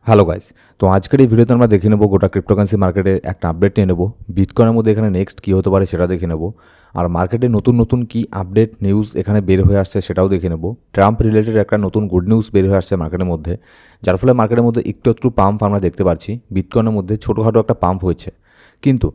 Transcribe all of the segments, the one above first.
Hello guys, তো আজকের এই ভিডিওতে আমরা দেখে নেব গোটা ক্রিপ্টোকারেন্সি মার্কেটের একটা আপডেট নিয়ে নেব। বিটকয়েনের মধ্যে এখানে নেক্সট কী হতে পারে সেটা দেখে নেব। আর মার্কেটে নতুন নতুন কী আপডেট নিউজ এখানে বের হয়ে আসছে সেটাও দেখে নেব। ট্রাম্প রিলেটেড একটা নতুন গুড নিউজ বের হয়ে আসছে মার্কেটের মধ্যে, যার ফলে মার্কেটের মধ্যে একটু পাম্প আমরা দেখতে পাচ্ছি। বিটকয়েনের মধ্যে ছোটোখাটো একটা পাম্প হয়েছে, কিন্তু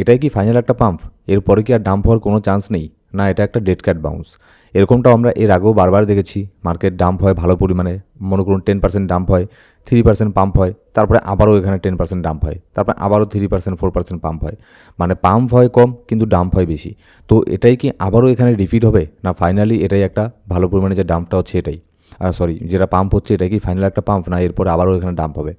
এটাই কি ফাইনাল একটা পাম্প? এরপরে কি আর ডাম্প হওয়ার কোনো চান্স নেই? না, এটা একটা ডেড ক্যাট বাউন্স। এরকমটাও আমরা এর আগেও বারবার দেখেছি। মার্কেট ডাম্প হয় ভালো পরিমাণে, মনে করুন 10% ডাম্প হয়, 3% পাম্প হয়, তারপরে আবারও এখানে 10% ডাম্প হয়, তারপরে আবারও 3% 4% পাম্প হয়। মানে পাম্প হয় কম কিন্তু ডাম্প হয় বেশি। তো এটাই কি আবারও এখানে রিপিট হবে, না ফাইনালি এটাই একটা ভালো পরিমাণে যে ডাম্পটা হচ্ছে এটাই, যেটা পাম্প হচ্ছে এটাই কি ফাইনাল একটা পাম্প, না এরপরে আবারও এখানে ডাম্প হবে?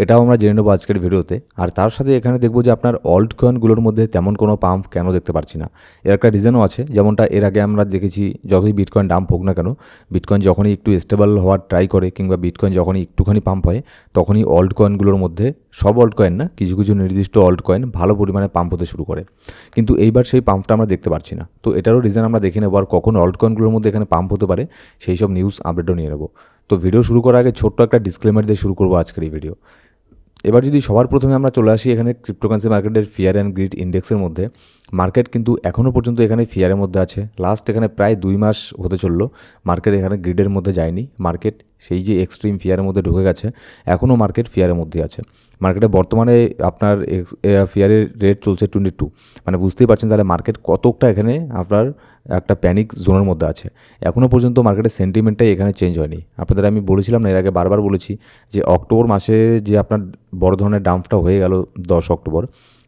এটাও আমরা জেনে নেবো আজকের ভিডিওতে। আর তার সাথে এখানে দেখবো যে আপনার অল্ট কয়েনগুলোর মধ্যে তেমন কোনো পাম্প কেন দেখতে পাচ্ছি না। এর একটা রিজনও আছে, যেমনটা এর আগে আমরা দেখেছি যতই বিটকয়েন ডাম্প হোক না কেন, বিটকয়েন যখনই একটু স্টেবল হওয়ার ট্রাই করে কিংবা বিটকয়েন যখনই একটুখানি পাম্প হয়, তখনই অল্ট কয়েনগুলোর মধ্যে, সব অল্ট কয়েন না, কিছু কিছু নির্দিষ্ট অল্ট কয়েন ভালো পরিমাণে পাম্প হতে শুরু করে। কিন্তু এইবার সেই পাম্পটা আমরা দেখতে পাচ্ছি না। তো এটারও রিজন আমরা দেখে নেবো, আর কখন অল্ট কয়েনগুলোর মধ্যে এখানে পাম্প হতে পারে সেই সব নিউজ আপডেটও নিয়ে নেবো। তো ভিডিও শুরু করার আগে ছোট্ট একটা ডিসক্লেমার দিয়ে শুরু করবো আজকের এই ভিডিও। এবার যদি সবার প্রথমে আমরা চলে আসি এখানে ক্রিপ্টোকারেন্সি মার্কেটের ফিয়ার অ্যান্ড গ্রিড ইন্ডেক্সের মধ্যে, মার্কেট কিন্তু এখনও পর্যন্ত এখানে ফিয়ারের মধ্যে আছে। লাস্ট এখানে প্রায় 2 মাস হতে চললো মার্কেট এখানে গ্রিডের মধ্যে যায়নি। মার্কেট সেই যে এক্সট্রিম ফিয়ারের মধ্যে ঢুকে গেছে, এখনও মার্কেট ফিয়ারের মধ্যে আছে। মার্কেটে বর্তমানে আপনার ফিয়ারের রেট চলছে 22। মানে বুঝতেই পারছেন তাহলে মার্কেট কতটা এখানে আপনার একটা প্যানিক জোনের মধ্যে আছে। এখনও পর্যন্ত মার্কেটের সেন্টিমেন্টটাই এখানে চেঞ্জ হয়নি। আপনাদের আমি বলেছিলাম না, এর আগে বারবার বলেছি যে অক্টোবর মাসে যে আপনার বড় ধরনের ডাম্পটা হয়ে গেল 10 অক্টোবর,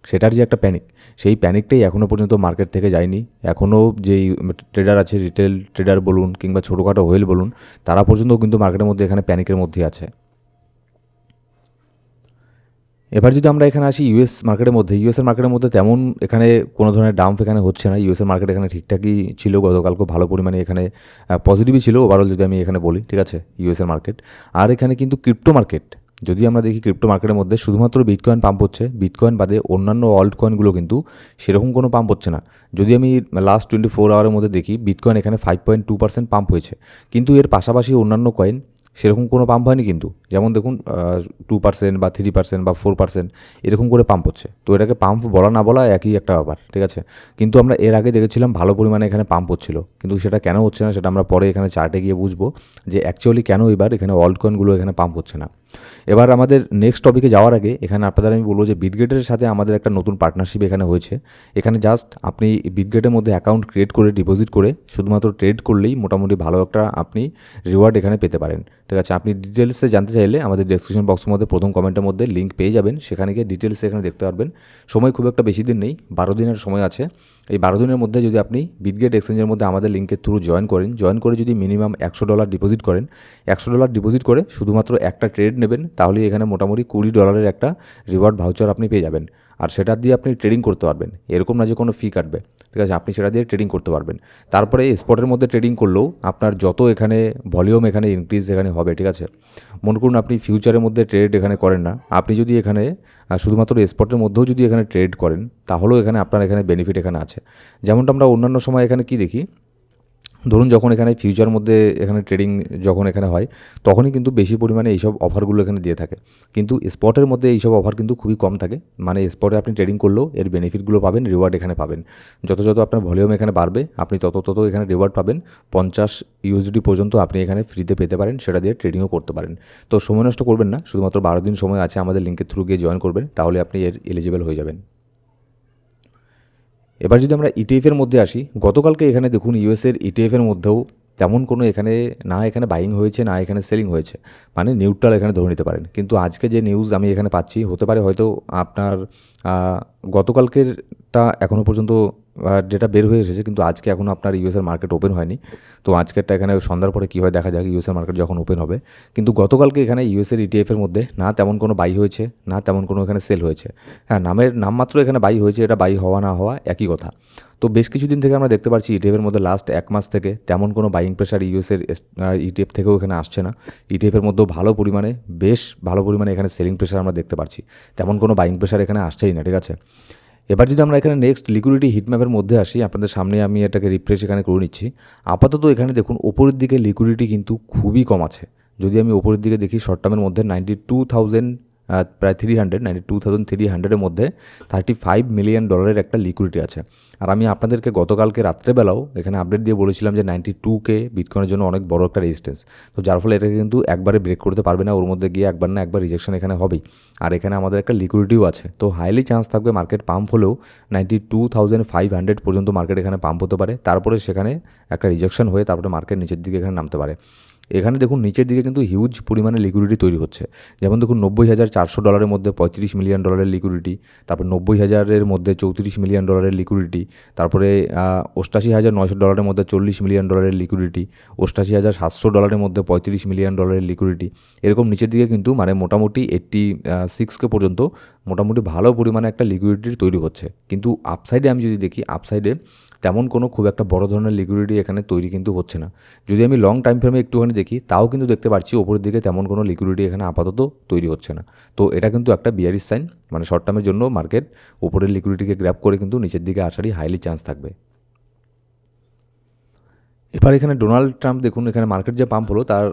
সেটার যে একটা প্যানিক, সেই প্যানিকটাই এখনও পর্যন্ত মার্কেট থেকে যায়নি। এখনও যেই ট্রেডার আছে, রিটেল ট্রেডার বলুন কিংবা ছোটোখাটো হোয়েল বলুন, তারা পর্যন্ত কিন্তু মার্কেটের মধ্যে এখানে প্যানিকের মধ্যে আছে। এবার যদি আমরা এখানে আসি ইউএসএর মার্কেটের মধ্যে তেমন এখানে কোনো ধরনের ডাম্প এখানে হচ্ছে না। ইউএসএর মার্কেট এখানে ঠিকঠাকই ছিল, গতকালকেও ভালো পরিমাণে এখানে পজিটিভই ছিল ওভারঅল যদি আমি এখানে বলি, ঠিক আছে, ইউএসএর মার্কেট। আর এখানে কিন্তু ক্রিপ্টো মার্কেট যদি আমরা দেখি, ক্রিপ্টো মার্কেটের মধ্যে শুধুমাত্র বিটকয়েন পাম্প হচ্ছে। বিটকয়েন বাদে অন্যান্য অল্ট কয়েনগুলো কিন্তু সেরকম কোনো পাম্প হচ্ছে না। যদি আমি লাস্ট 24 আওয়ারের মধ্যে দেখি, বিটকয়েন এখানে 5.2% পাম্প হয়েছে, কিন্তু এর পাশাপাশি অন্যান্য কয়েন সেরকম কোনো পাম্প হয়নি কিন্তু। যেমন দেখুন 2% বা 3% বা 4% এরকম করে পাম্প হচ্ছে। তো এটাকে পাম্প বলা না বলা একই একটা ব্যাপার, ঠিক আছে। কিন্তু আমরা এর আগে দেখেছিলাম ভালো পরিমাণে এখানে পাম্প হচ্ছিল, কিন্তু সেটা কেন হচ্ছে না সেটা আমরা পরে এখানে চার্টে গিয়ে বুঝবো যে অ্যাকচুয়ালি কেন এবার এখানে অল্ট কয়েনগুলো এখানে পাম্প হচ্ছে না। এবার আমাদের নেক্সট টপিকে যাওয়ার আগে এখানে আপনাদের আমি বলবো যে বিটগেটের সাথে আমাদের একটা নতুন পার্টনারশিপ এখানে হয়েছে। এখানে জাস্ট আপনি বিটগেটের মধ্যে অ্যাকাউন্ট ক্রিয়েট করে ডিপোজিট করে শুধুমাত্র ট্রেড করলেই মোটামুটি ভালো একটা আপনি রিওয়ার্ড এখানে পেতে পারেন, ঠিক আছে। আপনি ডিটেলসে জানতে চাইলে আমাদের ডেসক্রিপশন বক্সের মধ্যে প্রথম কমেন্টের মধ্যে লিঙ্ক পেয়ে যাবেন, সেখানে গিয়ে ডিটেলসে এখানে দেখতে পারবেন। সময় খুব একটা বেশি দিন নেই, 12 দিনের সময় আছে। এই 12 দিনের মধ্যে যদি আপনি বিটগেট এক্সচেঞ্জের মধ্যে আমাদের লিঙ্কের থ্রু জয়েন করে যদি মিনিমাম $100 ডিপোজিট করেন, $100 ডিপোজিট করে শুধুমাত্র একটা ট্রেড নেবেন, তাহলে এখানে মোটামুটি $20 একটা রিওয়ার্ড ভাউচার আপনি পেয়ে যাবেন। আর সেটা দিয়ে আপনি ট্রেডিং করতে পারবেন, এরকম না যে কোনো ফি কাটবে, ঠিক আছে। আপনি সেটা দিয়ে ট্রেডিং করতে পারবেন। তারপরে স্পটের মধ্যে ট্রেডিং করলেও আপনার যত এখানে ভলিউম এখানে ইনক্রিজ এখানে হবে, ঠিক আছে। মনে করুন আপনি ফিউচারের মধ্যে ট্রেড এখানে করেন না, আপনি যদি এখানে শুধুমাত্র স্পটের মধ্যেও যদি এখানে ট্রেড করেন, তাহলেও এখানে আপনার এখানে বেনিফিট এখানে আছে। যেমনটা আমরা অন্যান্য সময় এখানে কি দেখি, ধরুন যখন এখানে ফিউচার মধ্যে এখানে ট্রেডিং যখন এখানে হয়, তখনই কিন্তু বেশি পরিমাণে এইসব অফারগুলো এখানে দিয়ে থাকে। কিন্তু স্পটের মধ্যে এইসব অফার কিন্তু খুবই কম থাকে। মানে স্পটে আপনি ট্রেডিং করলেও এর বেনিফিটগুলো পাবেন, রিওয়ার্ড এখানে পাবেন। যত আপনার ভলিউম এখানে বাড়বে, আপনি তত এখানে রিওয়ার্ড পাবেন। 50 USD পর্যন্ত আপনি এখানে ফ্রিতে পেতে পারেন, সেটা দিয়ে ট্রেডিংও করতে পারেন। তো সময় নষ্ট করবেন না, শুধুমাত্র 12 দিন সময় আছে, আমাদের লিঙ্কের থ্রু গিয়ে জয়েন করবেন, তাহলে আপনি এর এলিজিবল হয়ে যাবেন। এবার যদি আমরা ইটিএফের মধ্যে আসি, গতকালকে এখানে দেখুন ইউএসের ইটিএফের মধ্যেও তেমন কোনো এখানে না এখানে বাইং হয়েছে না এখানে সেলিং হয়েছে, মানে নিউট্রাল এখানে ধরে নিতে পারেন। কিন্তু আজকে যে নিউজ আমি এখানে পাচ্ছি, হতে পারে হয়তো আপনার গতকালকেরটা এখনও পর্যন্ত ডেটা বের হয়ে এসেছে, কিন্তু আজকে এখনও আপনার ইউএসের মার্কেট ওপেন হয়নি। তো আজকেরটা এখানে সন্ধ্যার পরে কী হয় দেখা যাক, ইউএসের মার্কেট যখন ওপেন হবে। কিন্তু গতকালকে এখানে ইউএসের ইটিএফের মধ্যে না তেমন কোনো বাই হয়েছে, না তেমন কোনো এখানে সেল হয়েছে। হ্যাঁ, নামমাত্র এখানে বাই হয়েছে, এটা বাই হওয়া না হওয়া একই কথা। তো বেশ কিছুদিন থেকে আমরা দেখতে পাচ্ছি ইটিএফের মধ্যে লাস্ট 1 মাস থেকে তেমন কোনো বাইং প্রেশার ইউএসের ইটিএফ থেকেও এখানে আসছে না। ইটিএফের মধ্যেও বেশ ভালো পরিমাণে এখানে সেলিং প্রেশার আমরা দেখতে পাচ্ছি, তেমন কোনো বাইং প্রেশার এখানে আসছেই না, ঠিক আছে। এবার যদি আমরা এখানে নেক্সট লিকুইডিটি হিটম্যাপের মধ্যে আসি, আপনাদের সামনে আমি এটাকে রিফ্রেশ এখানে করে নিচ্ছি। আপাতত এখানে দেখুন ওপরের দিকে লিকুইডিটি কিন্তু খুবই কম আছে, যদি আমি ওপরের দিকে দেখি শর্ট টার্মের মধ্যে 92,000 প্রায় 92,300-এর মধ্যে $35 মিলিয়ন একটা লিকুইডিটি আছে। আর আমি আপনাদেরকে গতকালকে রাত্রেবেলাও এখানে আপডেট দিয়ে বলেছিলাম যে 92K বিটকয়েনের জন্য অনেক বড় একটা রেজিস্ট্যান্স। তো যার ফলে এটাকে কিন্তু একবারে ব্রেক করতে পারবে না, ওর মধ্যে গিয়ে একবার না একবার রিজেকশন এখানে হবেই। আর এখানে আমাদের একটা লিকুইডিটিও আছে, তো হাইলি চান্স থাকবে মার্কেট পাম্প হলেও 92,500 পর্যন্ত মার্কেট এখানে পাম্প হতে পারে, তারপরে সেখানে একটা রিজেকশন হয়ে তারপরে মার্কেট নিচের দিকে এখানে নামতে পারে। এখানে দেখুন নিচের দিকে কিন্তু হিউজ পরিমাণে লিকুইডিটি তৈরি হচ্ছে। যেমন দেখুন $90,400 মধ্যে $35 মিলিয়ন লিকুইডিটি, তারপর $90,000 মধ্যে $34 মিলিয়ন লিকুইডিটি, তারপরে $88,900 মধ্যে $40 মিলিয়ন লিকুইডিটি, $88,700 মধ্যে $35 মিলিয়ন লিকুইডিটি। এরকম নিচের দিকে কিন্তু মানে মোটামুটি 86K পর্যন্ত মোটামুটি ভালো পরিমাণে একটা লিকুইডিটি তৈরি হচ্ছে। কিন্তু আপসাইডে আমি যদি দেখি, আপসাইডে তেমন কোনো খুব একটা বড় ধরনের লিকুইডিটি এখানে তৈরি কিন্তু হচ্ছে না। যদি আমি লং টাইম ফ্রেমে একটুখানি দেখি, তাও কিন্তু দেখতে পাচ্ছি ওপরের দিকে তেমন কোনো লিকুইডিটি এখানে আপাতত তৈরি হচ্ছে না। তো এটা কিন্তু একটা বিয়ারিশ সাইন, মানে শর্ট টার্মের জন্য মার্কেট ওপরের লিকুইডিটিকে গ্র্যাব করে কিন্তু নিচের দিকে আসারই হাইলি চান্স থাকবে। এবার এখানে ডোনাল্ড ট্রাম্প দেখুন, এখানে মার্কেট যে পাম্প হলো তার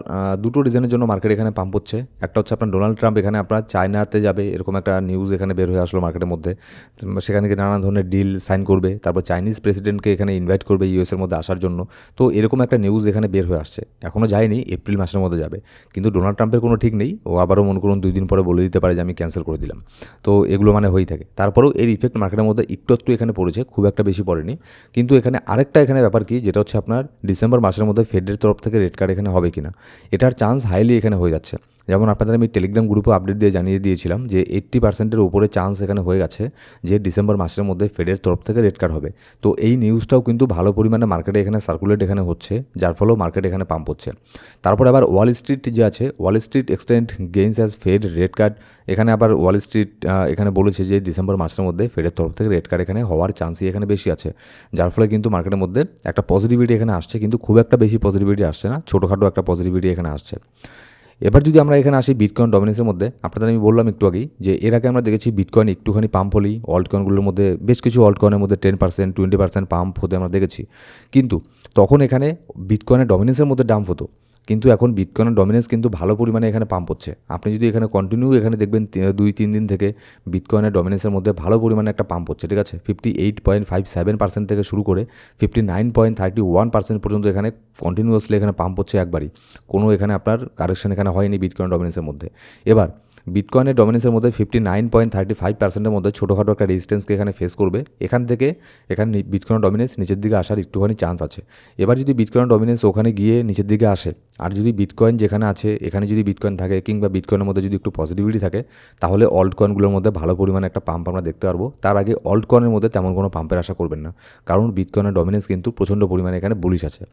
দুটো রিজনের জন্য মার্কেট এখানে পাম্প হচ্ছে। একটা হচ্ছে আপনার ডোনাল্ড ট্রাম্প এখানে আপনার চায়নাতে যাবে এরকম একটা নিউজ এখানে বের হয়ে আসলো মার্কেটের মধ্যে। সেখানে গিয়ে নানা ধরনের ডিল সাইন করবে, তারপর চাইনিজ প্রেসিডেন্টকে এখানে ইনভাইট করবে ইউএসের মধ্যে আসার জন্য। তো এরকম একটা নিউজ এখানে বের হয়ে আসছে, এখনও যায়নি, এপ্রিল মাসের মধ্যে যাবে। কিন্তু ডোনাল্ড ট্রাম্পের কোনো ঠিক নেই, ও আবারও মনে করুন 2 দিন পরে বলে দিতে পারে যে আমি ক্যান্সেল করে দিলাম। তো এগুলো মানে হয়েই থাকে। তারপরেও এর ইফেক্ট মার্কেটের মধ্যে একটু এখানে পড়েছে, খুব একটা বেশি পড়েনি। কিন্তু এখানে আরেকটা এখানে ব্যাপার কি, যেটা হচ্ছে আপনার ডিসেম্বর মাসের মধ্যে ফেডের তরফ থেকে রেট কার্ড এখানে হবে কিনা, এটার চান্স হাইলি এখানে হয়ে যাচ্ছে। যেমন আপনাদের আমি টেলিগ্রাম গ্রুপে আপডেট দিয়ে জানিয়ে দিয়েছিলাম যে 80%-এর উপরে চান্স এখানে হয়ে গেছে যে ডিসেম্বর মাসের মধ্যে ফেডের তরফ থেকে রেট কার্ড হবে। তো এই নিউজটাও কিন্তু ভালো পরিমাণে মার্কেটে এখানে সার্কুলেট এখানে হচ্ছে, যার ফলেও মার্কেট এখানে পাম্প হচ্ছে। তারপর আবার ওয়াল স্ট্রিট যে আছে, wall street extend gains as Fed rate cut, এখানে আবার ওয়াল স্ট্রিট এখানে বলেছে যে ডিসেম্বর মাসের মধ্যে ফেডের তরফ থেকে রেট কার্ড এখানে হওয়ার চান্সই এখানে বেশি আছে। যার ফলে কিন্তু মার্কেটের মধ্যে একটা পজিটিভিটি এখানে আসছে, কিন্তু খুব একটা বেশি পজিটিভিটি আসছে না, ছোটোখাটো একটা পজিটিভিটি এখানে আসছে। এবার যদি আমরা এখানে আসি বিটকয়েন ডমিনেন্সের মধ্যে, আপনাদের আমি বললাম একটু আগেই যে এর আগে আমরা দেখেছি বিটকয়েন একটুখানি পাম্প হলেই অল্ট কয়েনগুলোর মধ্যে বেশ কিছু অল্ট কয়েনের মধ্যে 10%, 20% পাম্প হতে আমরা দেখেছি। কিন্তু তখন এখানে বিটকয়েনের ডমিনেন্সের মধ্যে ডাম্প হতো, কিন্তু এখন বিটকয়েনের ডমিনেন্স কিন্তু ভালো পরিমাণে এখানে পাম্প হচ্ছে। আপনি যদি এখানে কন্টিনিউ এখানে দেখবেন 2-3 দিন থেকে বিটকয়েনের ডমিনেন্সের মধ্যে ভালো পরিমাণে একটা পাম্প হচ্ছে, ঠিক আছে। 58.57% থেকে শুরু করে 59.31% পর্যন্ত এখানে কন্টিনিউয়াসলি এখানে পাম্প হচ্ছে একবারই, কোনো এখানে আপনার কারেকশন এখানে হয়নি বিটকয়েন ডমিনেন্সের মধ্যে। এবার বিটকয়েনের ডমিনেন্সের মধ্যে 59.35%-এর মধ্যে ছোটোখাটো একটা রেজিস্ট্যান্সকে এখানে ফেস করবে। এখান থেকে এখানে বিটকয়েন ডমিনেন্স নিচের দিকে আসার একটুখানি চান্স আছে। এবার যদি বিটকয়েন ডমিনেন্স ওখানে গিয়ে নিচের দিকে আসে, আর যদি বিটকয়েন যেখানে আছে এখানে যদি বিটকয়েন থাকে কিংবা বিটকয়েনের মধ্যে যদি একটু পজিটিভিটি থাকে, তাহলে অল্ট কয়েনগুলোর মধ্যে ভালো পরিমাণে একটা পাম্প আমরা দেখতে পারবো। তার আগে অল্ট কয়েনের মধ্যে তেমন কোনো পাম্পের আশা করবেন না, কারণ বিটকয়েনের ডমিনেন্স কিন্তু প্রচণ্ড পরিমাণে এখানে বুলিশ আছে।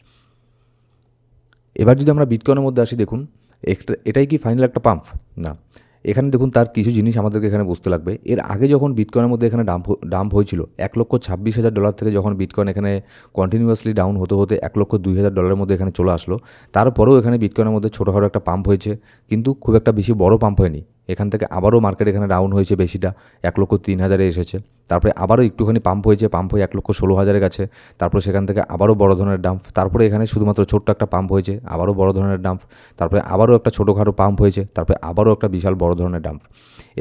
এবার যদি আমরা বিটকয়েনের মধ্যে আসি, দেখুন এটাই কি ফাইনাল একটা পাম্প না, এখানে দেখুন তার কিছু জিনিস আমাদেরকে এখানে বুঝতে লাগবে। এর আগে যখন বিটকয়েনের মধ্যে এখানে ডাম্প হয়েছিল $1,26,000 থেকে যখন বিটকয়েন এখানে কন্টিনিউয়াসলি ডাউন হতে $1,02,000 মধ্যে এখানে চলে আসলো, তারপরেও এখানে বিটকয়েনের মধ্যে ছোটোখাটো একটা পাম্প হয়েছে, কিন্তু খুব একটা বেশি বড় পাম্প হয়নি। এখান থেকে আবারও মার্কেট এখানে ডাউন হয়েছে বেশিটা, 1,03,000-এ এসেছে। তারপরে আবারও একটুখানি পাম্প হয়েছে, পাম্প হয়ে 1,16,000-এর কাছে। তারপরে সেখান থেকে আবারও বড় ধরনের ডাম্প, তারপরে এখানে শুধুমাত্র ছোট্ট একটা পাম্প হয়েছে, আবারও বড় ধরনের ডাম্প, তারপরে আবারও একটা ছোটোখাটো পাম্প হয়েছে, তারপরে আবারও একটা বিশাল বড় ধরনের ডাম্প।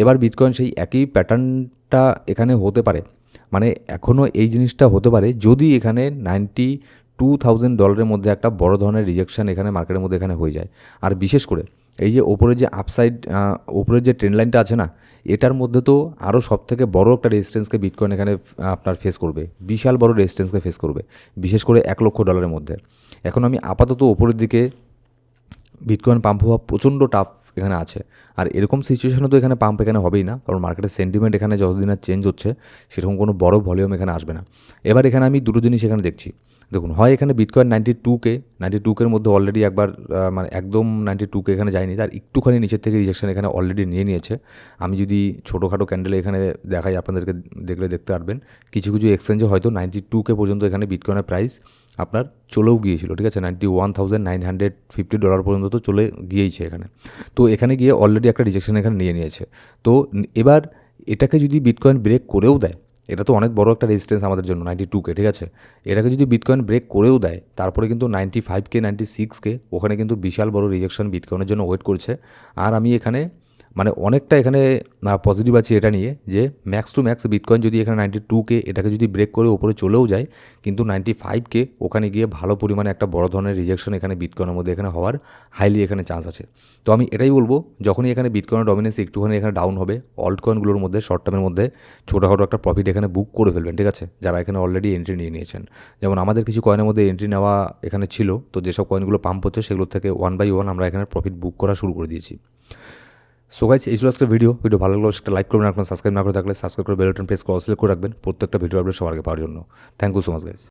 এবার বিটকয়েন সেই একই প্যাটার্নটা এখানে হতে পারে, মানে এখনও এই জিনিসটা হতে পারে যদি এখানে $92,000 মধ্যে একটা বড় ধরনের রিজেকশন এখানে মার্কেটের মধ্যে এখানে হয়ে যায়। আর বিশেষ করে এই যে ওপরের যে আপসাইড ওপরের যে ট্রেন্ড লাইনটা আছে না, এটার মধ্যে তো আরও সবথেকে বড় একটা রেজিস্ট্যান্সকে বিটকয়েন এখানে আপনার ফেস করবে, বিশাল বড় রেজিস্ট্যান্সকে ফেস করবে, বিশেষ করে $1,00,000 মধ্যে। এখন আমি আপাতত ওপরের দিকে বিটকয়েন পাম্প হওয়া প্রচণ্ড টাফ এখানে আছে। আর এরকম সিচুয়েশনে তো এখানে পাম্প এখানে হবেই না, কারণ মার্কেটের সেন্টিমেন্ট এখানে যতদিন আর চেঞ্জ হচ্ছে সেরকম কোনো বড় ভলিউম এখানে আসবে না। এবার এখানে আমি দুটো জিনিস এখানে দেখছি, দেখুন হয় এখানে বিটকয়েন 92K-র মধ্যে অলরেডি একবার মানে একদম 92K এখানে যায়নি, তার একটুখানি নিচের থেকে রিজেকশন এখানে অলরেডি নিয়েছে। আমি যদি ছোটোখাটো ক্যান্ডেলে এখানে দেখাই আপনাদেরকে, দেখলে দেখতে পারবেন কিছু কিছু এক্সচেঞ্জে হয়তো 92K পর্যন্ত এখানে বিটকয়েনের প্রাইস আপনার চলেও গিয়েছিল, ঠিক আছে। $91,950 পর্যন্ত তো চলে গিয়েইছে এখানে। তো এখানে গিয়ে অলরেডি একটা রিজেকশন এখানে নিয়েছে। তো এবার এটাকে যদি বিটকয়েন ব্রেক করেও দেয়, এটা তো অনেক বড় একটা রেজিস্ট্যান্স আমাদের জন্য 92K, ঠিক আছে। এটাকে যদি বিটকয়েন ব্রেক করেও দেয়, তারপরে কিন্তু 95K 96K ওখানে কিন্তু বিশাল বড় রিজেকশন বিটকয়েনের জন্য ওয়েট করছে। আর আমি এখানে মানে অনেকটা এখানে পজিটিভ আছি এটা নিয়ে যে ম্যাক্স টু ম্যাক্স বিটকয়েন যদি এখানে 92K এটাকে যদি ব্রেক করে ওপরে চলেও যায়, কিন্তু 95K ওখানে গিয়ে ভালো পরিমাণে একটা বড় ধরনের রিজেকশন এখানে বিটকয়েনের মধ্যে এখানে হওয়ার হাইলি এখানে চান্স আছে। তো আমি এটাই বলবো, যখনই এখানে বিটকয়েনের ডমিনেন্স একটুখানি এখানে ডাউন হবে, অল্ট কয়েনগুলোর মধ্যে শর্ট টার্মের মধ্যে ছোটোখাটো একটা প্রফিট এখানে বুক করে ফেলবেন, ঠিক আছে, যারা এখানে অলরেডি এন্ট্রি নিয়ে নিয়েছেন। যেমন আমাদের কিছু কয়েনের মধ্যে এন্ট্রি নেওয়া এখানে ছিল, তো যেসব কয়েনগুলো পাম্প হচ্ছে সেগুলো থেকে 1 বাই 1 আমরা এখানে প্রফিট বুক করা শুরু করে দিয়েছি। সো গাইস, এই ছিল আজকের ভিডিও ভালো লাগলো সেটা লাইক করবেন, আপনার সাবস্ক্রাইব না করে থাকলে সাবস্ক্রাইব করে বেল বাটন প্রেস করে অল সিলেক্ট করে রাখবেন প্রত্যেকটা ভিডিও আপডেট সবার আগে পাওয়ার জন্য। Thank you so much guys.